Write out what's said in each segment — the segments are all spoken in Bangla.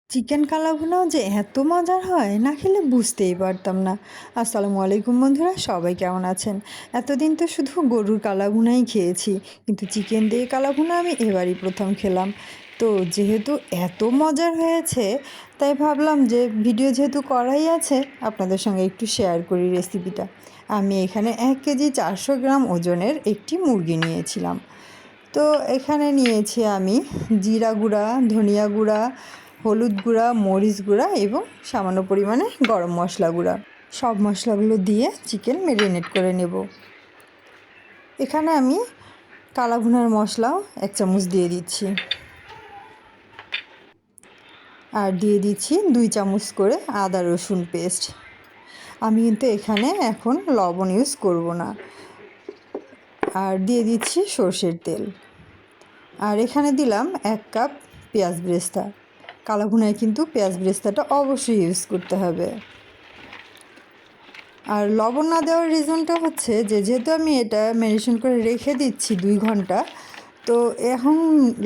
চিকেন কালাভুনাও যে এত মজার হয় না খেলে বুঝতেই পারতাম না। আসসালামু আলাইকুম বন্ধুরা, সবাই কেমন আছেন? এতদিন তো শুধু গরুর কালাভুনাই খেয়েছি, কিন্তু চিকেন দিয়ে কালাভুনা আমি এবারই প্রথম খেলাম। তো যেহেতু এত মজার হয়েছে, তাই ভাবলাম যে ভিডিও যেহেতু করাই আছে, আপনাদের সঙ্গে একটু শেয়ার করি রেসিপিটা। আমি এখানে 1 কেজি 400 গ্রাম ওজনের একটি মুরগি নিয়েছিলাম। তো এখানে নিয়েছি আমি জিরা গুঁড়া, ধনিয়া গুঁড়া, হলুদ গুঁড়া, মরিচ গুঁড়া এবং সামান্য পরিমাণে গরম মশলা গুঁড়া। সব মশলাগুলো দিয়ে চিকেন ম্যারিনেট করে নেব। এখানে আমি কালা ভুনার মশলাও 1 চামচ দিয়ে দিচ্ছি, আর দিয়ে দিচ্ছি 2 চামচ করে আদা রসুন পেস্ট। আমি কিন্তু এখানে এখন লবণ ইউজ করব না। আর দিয়ে দিচ্ছি সর্ষের তেল। আর এখানে দিলাম 1 কাপ পেঁয়াজ বেরেস্তা। কালা ভুনায় কিন্তু পেঁয়াজ বেরেস্তাটা অবশ্যই ইউজ করতে হবে। আর লবণ না দেওয়ার রিজনটা হচ্ছে যেহেতু আমি এটা ম্যারিনেশন করে রেখে দিচ্ছি 2 ঘন্টা, তো এখন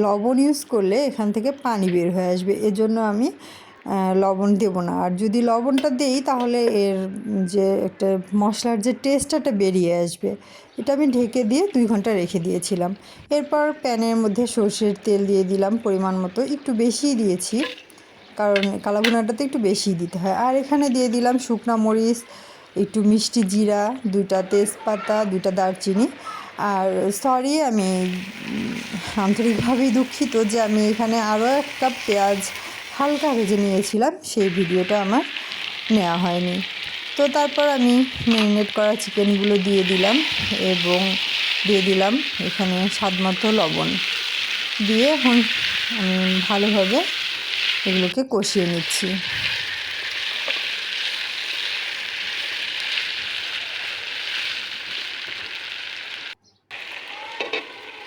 লবণ ইউজ করলে এখান থেকে পানি বের হয়ে আসবে, এজন্য আমি লবণ দেব না। আর যদি লবণটা দেই তাহলে এর যে একটা মশলার যে টেস্টটা বেরিয়ে আসবে। এটা আমি ঢেকে দিয়ে 2 ঘন্টা রেখে দিয়েছিলাম। এরপর প্যানের মধ্যে সর্ষের তেল দিয়ে দিলাম পরিমাণ মতো, একটু বেশিই দিয়েছি, কারণ কালাভুনাটাতে একটু বেশিই দিতে হয়। আর এখানে দিয়ে দিলাম শুকনা মরিচ, একটু মিষ্টি জিরা, 2টা তেজপাতা, 2টা দারচিনি। আর সরি, আমি আন্তরিকভাবেই দুঃখিত যে আমি এখানে আরও 1 কাপ পেঁয়াজ হালকা ভেজে নিয়েছিলাম, সেই ভিডিওটা আমার নেওয়া হয়নি। তো তারপর আমি ম্যারিনেট করা চিকেনগুলো দিয়ে দিলাম এবং দিয়ে দিলাম এখানে স্বাদমতো লবণ দিয়ে এখন আমি ভালোভাবে এগুলোকে কষিয়ে নিচ্ছি।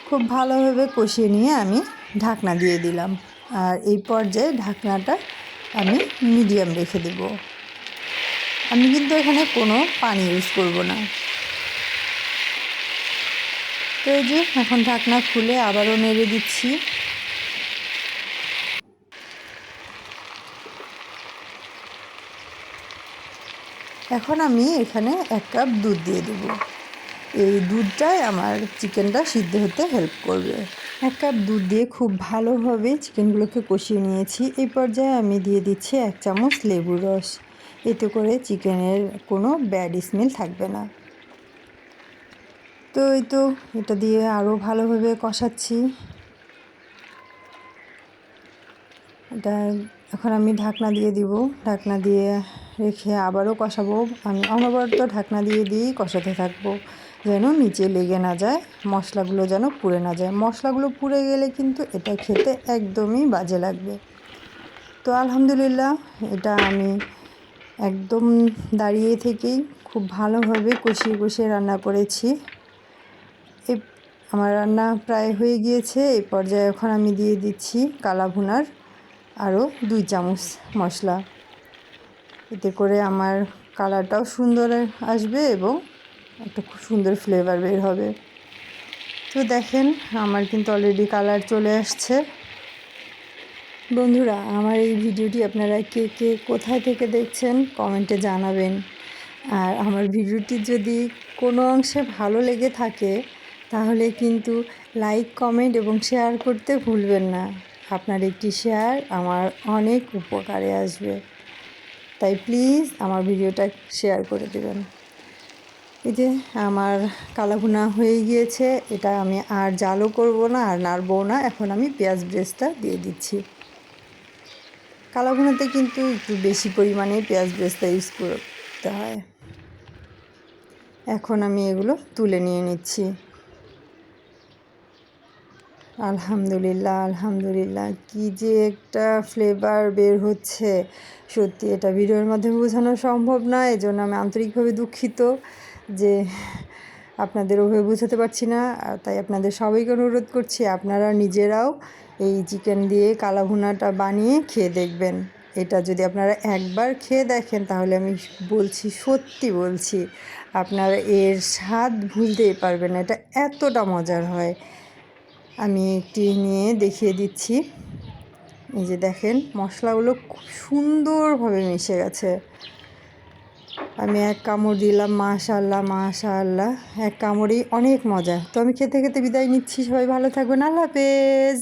খুব ভালোভাবে কষিয়ে নিয়ে আমি ঢাকনা দিয়ে দিলাম। আর এই পর্যায়ে ঢাকনাটা আমি মিডিয়াম রেখে দেব। আমি কিন্তু এখানে কোনো পানি ইউজ করব না। তো এই যে এখন ঢাকনা খুলে আবারও নেড়ে দিচ্ছি। এখন আমি এখানে 1 কাপ দুধ দিয়ে দেব। এই দুধটাই আমার চিকেনটা সিদ্ধ হতে হেল্প করবে। 1 কাপ দুধ দিয়ে খুব ভালোভাবে চিকেনগুলোকে কষিয়ে নিয়েছি। এই পর্যায়ে আমি দিয়ে দিচ্ছি 1 চামচ লেবুর রস। এতে করে চিকেনের কোনো ব্যাড স্মেল থাকবে না। তো এই তো এটা দিয়ে আরও ভালোভাবে কষাচ্ছি। এটা এখন আমি ঢাকনা দিয়ে দিব। ঢাকনা দিয়ে রেখে আবারও কষাবো। আমি অনবরত ঢাকনা দিয়েই কষাতে থাকবো, যেন নিচে লেগে না যায়, মশলাগুলো যেন পুড়ে না যায়। মশলাগুলো পুড়ে গেলে কিন্তু এটা খেতে একদমই বাজে লাগবে। তো আলহামদুলিল্লাহ, এটা আমি একদম দাঁড়িয়ে থেকেই খুব ভালোভাবে কষিয়ে কষিয়ে রান্না করেছি। আমার রান্না প্রায় হয়ে গিয়েছে। এই পর্যায়ে এখন আমি দিয়ে দিচ্ছি কালা ভুনার আরও 2 চামচ মশলা। এতে করে আমার কালারটাও সুন্দর আসবে এবং একটা খুব সুন্দর ফ্লেভার বের হবে। তো দেখেন, আমার কিন্তু অলরেডি কালার চলে আসছে। বন্ধুরা, আমার এই ভিডিওটি আপনারা কে কে কোথায় থেকে দেখছেন কমেন্টে জানাবেন। আর আমার ভিডিওটি যদি কোনো অংশে ভালো লেগে থাকে তাহলে কিন্তু লাইক, কমেন্ট এবং শেয়ার করতে ভুলবেন না। আপনার একটি শেয়ার আমার অনেক উপকারে আসবে, তাই প্লিজ আমার ভিডিওটা শেয়ার করে দেবেন। এই যে আমার কালাভুনা হয়ে গিয়েছে, এটা আমি আর জালও করব না আর নাড়বও না। এখন আমি পেঁয়াজ বেরেস্তা দিয়ে দিচ্ছি। কালাভুনাতে কিন্তু একটু বেশি পরিমাণে পেঁয়াজ বেরেস্তা ইউজ করতে হয়। এখন আমি এগুলো তুলে নিয়ে নিচ্ছি। আলহামদুলিল্লাহ, আলহামদুলিল্লাহ, কী যে একটা ফ্লেভার বের হচ্ছে, সত্যি এটা ভিডিওর মাধ্যমে বোঝানো সম্ভব না। এজন্য আমি আন্তরিকভাবে দুঃখিত যে আপনাদের ওভাবে বোঝাতে পারছি না। তাই আপনাদের সবাইকে অনুরোধ করছি, আপনারা নিজেরাও এই চিকেন দিয়ে কালাভুনাটা বানিয়ে খেয়ে দেখবেন। এটা যদি আপনারা একবার খেয়ে দেখেন তাহলে আমি বলছি, সত্যি বলছি, আপনারা এর স্বাদ ভুলতেই পারবেন না। এটা এতটা মজার হয়। আমি একটি নিয়ে দেখিয়ে দিচ্ছি। এই যে দেখেন মশলাগুলো খুব সুন্দরভাবে মিশে গেছে। আমি এক কামড় দিলাম, মাশাআল্লাহ মাশাআল্লাহ, এক কামড়েই অনেক মজা। তো আমি খেতে খেতে বিদায় নিচ্ছি। সবাই ভালো থাকবেন, আল্লাহ হাফেজ।